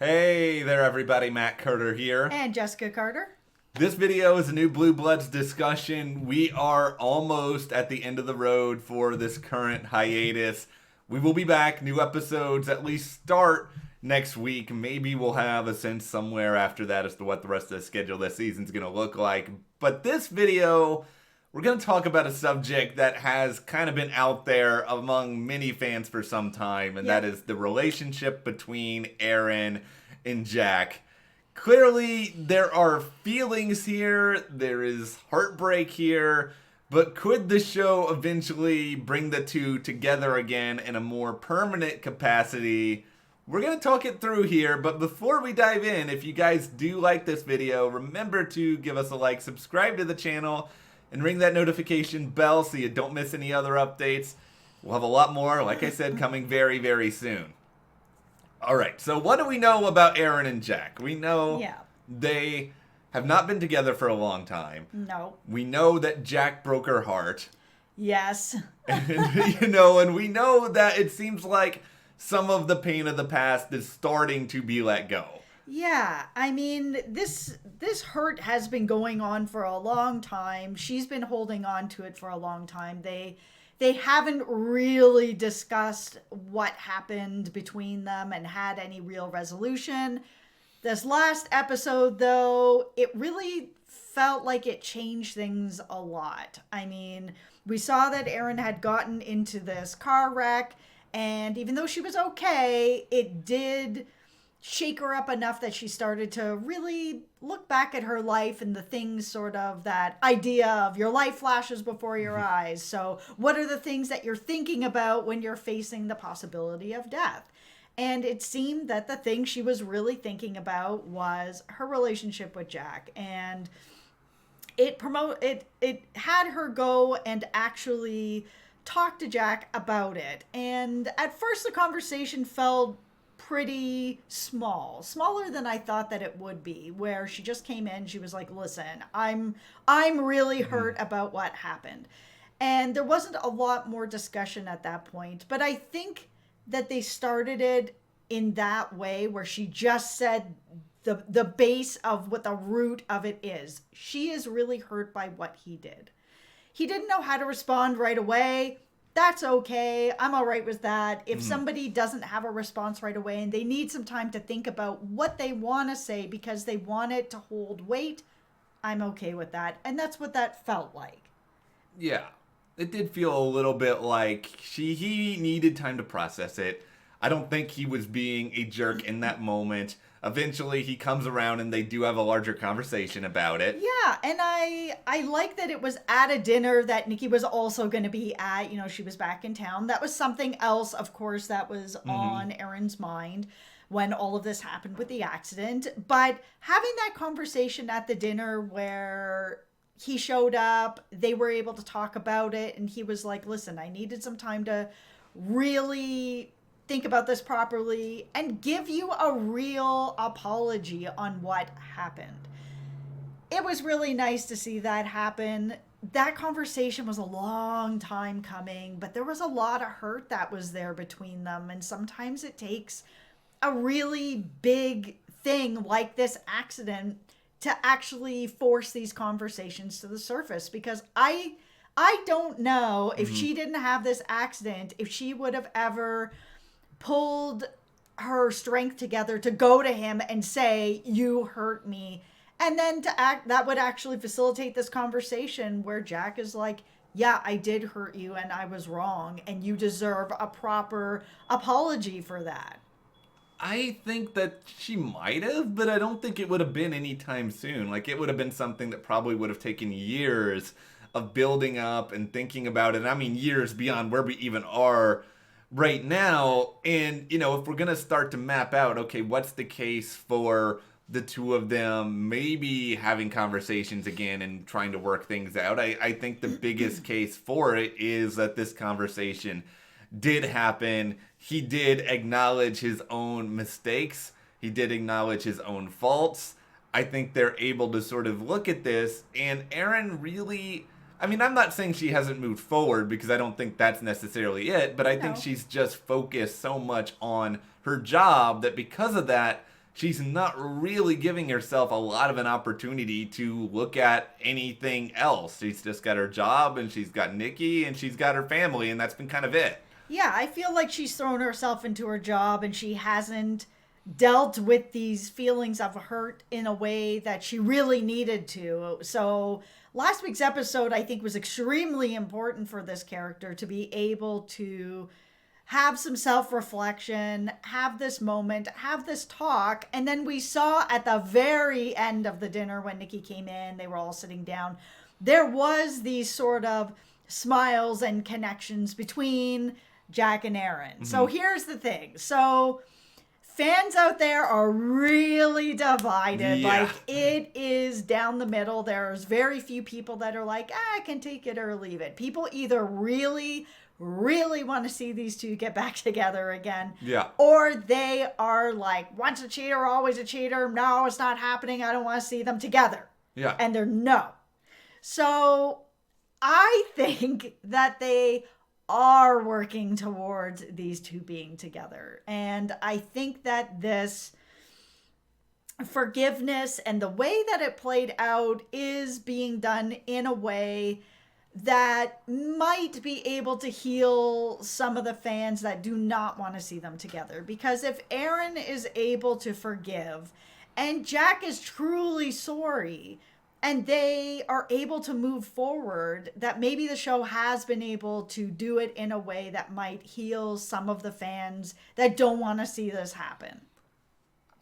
Hey there everybody, Matt Carter here. And Jessica Carter. This video is a new Blue Bloods discussion. We are almost at the end of the road for this current hiatus. We will be back, new episodes at least start next week. Maybe we'll have a sense somewhere after that as to what the rest of the schedule this season's going to look like. But this video, we're going to talk about a subject that has kind of been out there among many fans for some time, and that is the relationship between Erin and Jack. Clearly, there are feelings here, there is heartbreak here, but could the show eventually bring the two together again in a more permanent capacity? We're going to talk it through here, but before we dive in, if you guys do like this video, remember to give us a like, subscribe to the channel, and ring that notification bell so you don't miss any other updates. We'll have a lot more, like I said, coming very, very soon. Alright, so what do we know about Erin and Jack? We know they have not been together for a long time. No. We know that Jack broke her heart. Yes. And we know that it seems like some of the pain of the past is starting to be let go. Yeah, I mean, this hurt has been going on for a long time. She's been holding on to it for a long time. They haven't really discussed what happened between them and had any real resolution. This last episode, though, it really felt like it changed things a lot. I mean, we saw that Erin had gotten into this car wreck, and even though she was okay, it did shake her up enough that she started to really look back at her life and the things, sort of that idea of your life flashes before your eyes. So what are the things that you're thinking about when you're facing the possibility of death? And it seemed that the thing she was really thinking about was her relationship with Jack. And it had her go and actually talk to Jack about it. And at first the conversation felt pretty smaller than I thought that it would be, where she just came in, she was like, listen, I'm really hurt about what happened. And there wasn't a lot more discussion at that point, but I think that they started it in that way where she just said the base of what the root of it is. She is really hurt by what he did. He didn't know how to respond right away. That's okay. I'm all right with that. If somebody doesn't have a response right away and they need some time to think about what they want to say because they want it to hold weight, I'm okay with that. And that's what that felt like. Yeah, it did feel a little bit like he needed time to process it. I don't think he was being a jerk in that moment. Eventually, he comes around and they do have a larger conversation about it. Yeah, and I like that it was at a dinner that Nikki was also going to be at. You know, she was back in town. That was something else, of course, that was on Erin's mind when all of this happened with the accident. But having that conversation at the dinner where he showed up, they were able to talk about it, and he was like, listen, I needed some time to really think about this properly and give you a real apology on what happened. It was really nice to see that happen. That conversation was a long time coming, but there was a lot of hurt that was there between them, and sometimes it takes a really big thing like this accident to actually force these conversations to the surface, because I don't know if she didn't have this accident, if she would have ever pulled her strength together to go to him and say, you hurt me. And then that would actually facilitate this conversation where Jack is like, yeah, I did hurt you and I was wrong and you deserve a proper apology for that. I think that she might have, but I don't think it would have been anytime soon. Like, it would have been something that probably would have taken years of building up and thinking about it. I mean, years beyond where we even are right now. And, you know, if we're going to start to map out, okay, what's the case for the two of them maybe having conversations again and trying to work things out, I think the biggest case for it is that this conversation did happen. He did acknowledge his own mistakes. He did acknowledge his own faults. I think they're able to sort of look at this, and Erin really, I mean, I'm not saying she hasn't moved forward, because I don't think that's necessarily it, but I think she's just focused so much on her job that because of that, she's not really giving herself a lot of an opportunity to look at anything else. She's just got her job, and she's got Nikki, and she's got her family, and that's been kind of it. Yeah, I feel like she's thrown herself into her job and she hasn't dealt with these feelings of hurt in a way that she really needed to. So, last week's episode, I think, was extremely important for this character to be able to have some self-reflection, have this moment, have this talk. And then we saw at the very end of the dinner when Nikki came in, they were all sitting down, there was these sort of smiles and connections between Jack and Erin. Mm-hmm. So here's the thing. So fans out there are really divided. Yeah. Like, it is down the middle. There's very few people that are like, I can take it or leave it. People either really want to see these two get back together again. Yeah. Or they are like, once a cheater, always a cheater. No, it's not happening. I don't want to see them together. Yeah. And they're no. So I think that they are working towards these two being together. And I think that this forgiveness and the way that it played out is being done in a way that might be able to heal some of the fans that do not want to see them together. Because if Erin is able to forgive and Jack is truly sorry and they are able to move forward, that maybe the show has been able to do it in a way that might heal some of the fans that don't want to see this happen.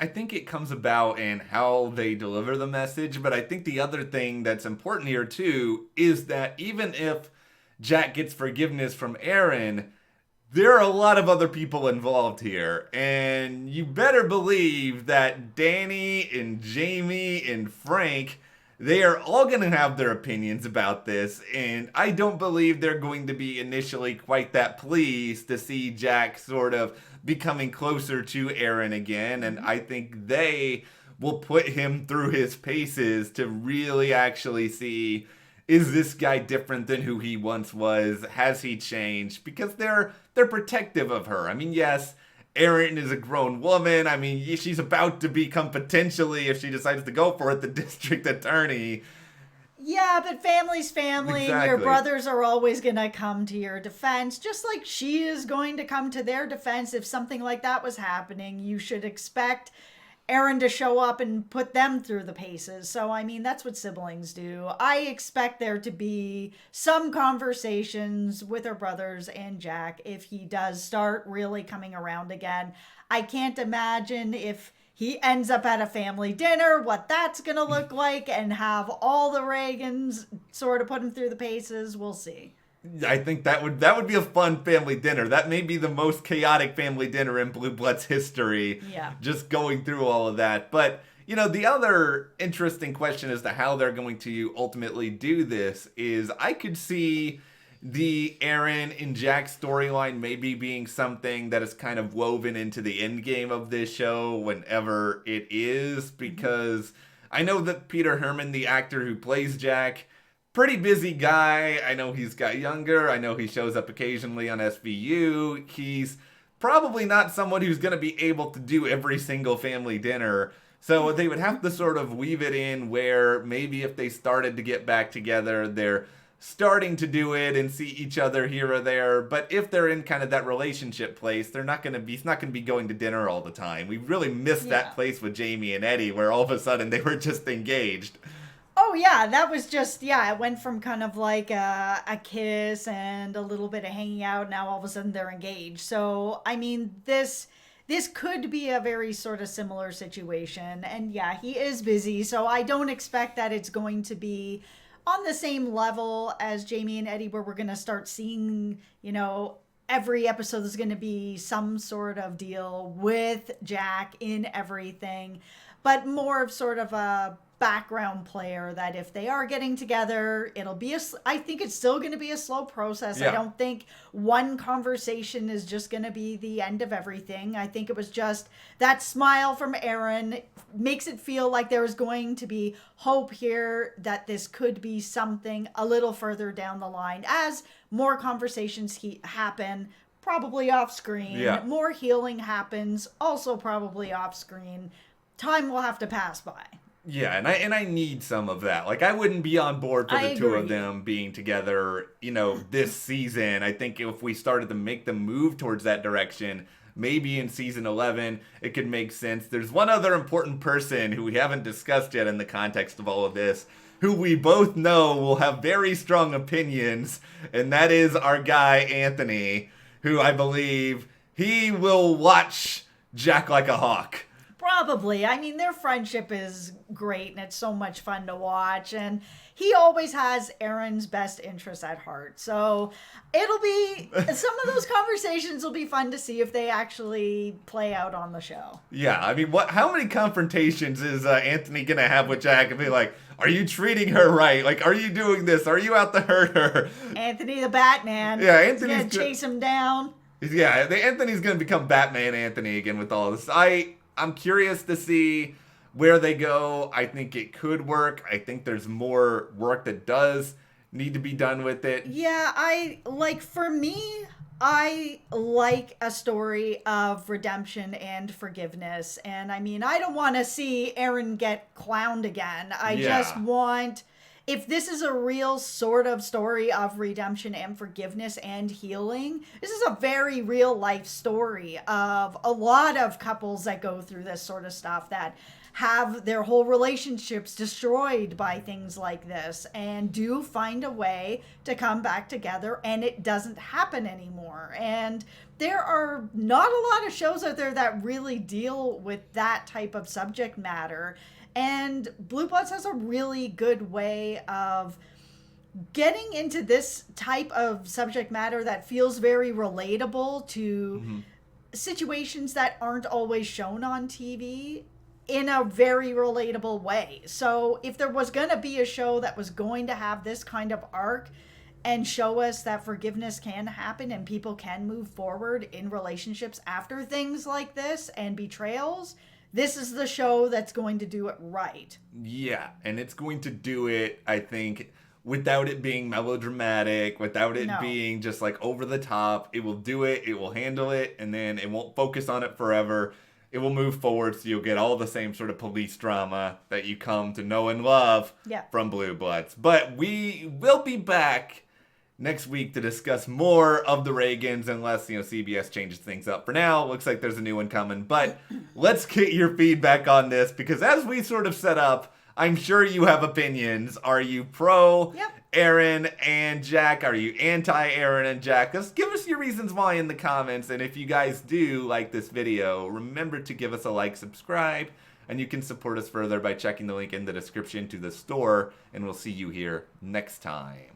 I think it comes about in how they deliver the message, but I think the other thing that's important here too is that even if Jack gets forgiveness from Erin, there are a lot of other people involved here, and you better believe that Danny and Jamie and Frank, they are all going to have their opinions about this, and I don't believe they're going to be initially quite that pleased to see Jack sort of becoming closer to Erin again, and I think they will put him through his paces to really actually see, is this guy different than who he once was? Has he changed? Because they're protective of her. I mean, yes, Erin is a grown woman. I mean, she's about to become potentially, if she decides to go for it, the district attorney. Yeah, but family's family. Exactly. Your brothers are always going to come to your defense, just like she is going to come to their defense if something like that was happening. You should expect Erin to show up and put them through the paces. So, I mean, that's what siblings do. I expect there to be some conversations with her brothers and Jack if he does start really coming around again. I can't imagine if he ends up at a family dinner, what that's going to look like, and have all the Reagans sort of put him through the paces. We'll see. I think that would be a fun family dinner. That may be the most chaotic family dinner in Blue Bloods history. Yeah. Just going through all of that. But, you know, the other interesting question as to how they're going to ultimately do this is I could see the Erin and Jack storyline maybe being something that is kind of woven into the end game of this show whenever it is, because I know that Peter Herman, the actor who plays Jack, pretty busy guy. I know he's got younger. I know he shows up occasionally on SVU. He's probably not someone who's going to be able to do every single family dinner. So they would have to sort of weave it in where maybe if they started to get back together, they're starting to do it and see each other here or there. But if they're in kind of that relationship place, he's not going to be going to dinner all the time. We really missed that place with Jamie and Eddie where all of a sudden they were just engaged. Oh, yeah, that was just, it went from kind of like a kiss and a little bit of hanging out. Now all of a sudden they're engaged. So, I mean, this could be a very sort of similar situation. And yeah, he is busy. So I don't expect that it's going to be on the same level as Jamie and Eddie, where we're going to start seeing, every episode is going to be some sort of deal with Jack in everything, but more of sort of a background player that if they are getting together, I think it's still going to be a slow process. Yeah. I don't think one conversation is just going to be the end of everything. I think it was just that smile from Erin makes it feel like there is going to be hope here that this could be something a little further down the line as more conversations happen, probably off screen. Yeah. More healing happens, also probably off screen. time will have to pass by. Yeah, and I need some of that. Like, I wouldn't be on board for the two of agree. them being together, this season. I think if we started to make them move towards that direction, maybe in season 11, it could make sense. There's one other important person who we haven't discussed yet in the context of all of this, who we both know will have very strong opinions, and that is our guy, Anthony, who I believe he will watch Jack like a hawk. Probably. I mean, their friendship is great and it's so much fun to watch. And he always has Erin's best interests at heart. So it'll be, some of those conversations will be fun to see if they actually play out on the show. Yeah, I mean, how many confrontations is Anthony going to have with Jack and be like, are you treating her right? Like, are you doing this? Are you out to hurt her? Anthony the Batman. Yeah, Anthony's going to chase him down. Yeah, Anthony's going to become Batman Anthony again with all this. I'm curious to see where they go. I think it could work. I think there's more work that does need to be done with it. Yeah, for me, I like a story of redemption and forgiveness. And I mean, I don't want to see Erin get clowned again. I just want, if this is a real sort of story of redemption and forgiveness and healing, this is a very real life story of a lot of couples that go through this sort of stuff that have their whole relationships destroyed by things like this and do find a way to come back together, and it doesn't happen anymore. And there are not a lot of shows out there that really deal with that type of subject matter. And Blue Bloods has a really good way of getting into this type of subject matter that feels very relatable to situations that aren't always shown on TV in a very relatable way. So if there was going to be a show that was going to have this kind of arc and show us that forgiveness can happen and people can move forward in relationships after things like this and betrayals, this is the show that's going to do it right. Yeah, and it's going to do it, I think, without it being melodramatic, without it being just like over the top. It will do it, it will handle it, and then it won't focus on it forever. It will move forward, so you'll get all the same sort of police drama that you come to know and love from Blue Bloods. But we will be back next week to discuss more of the Reagans, unless, CBS changes things up. For now, looks like there's a new one coming. But let's get your feedback on this, because as we sort of set up, I'm sure you have opinions. Are you pro Erin and Jack? Are you anti Erin and Jack? Just give us your reasons why in the comments. And if you guys do like this video, remember to give us a like, subscribe, and you can support us further by checking the link in the description to the store. And we'll see you here next time.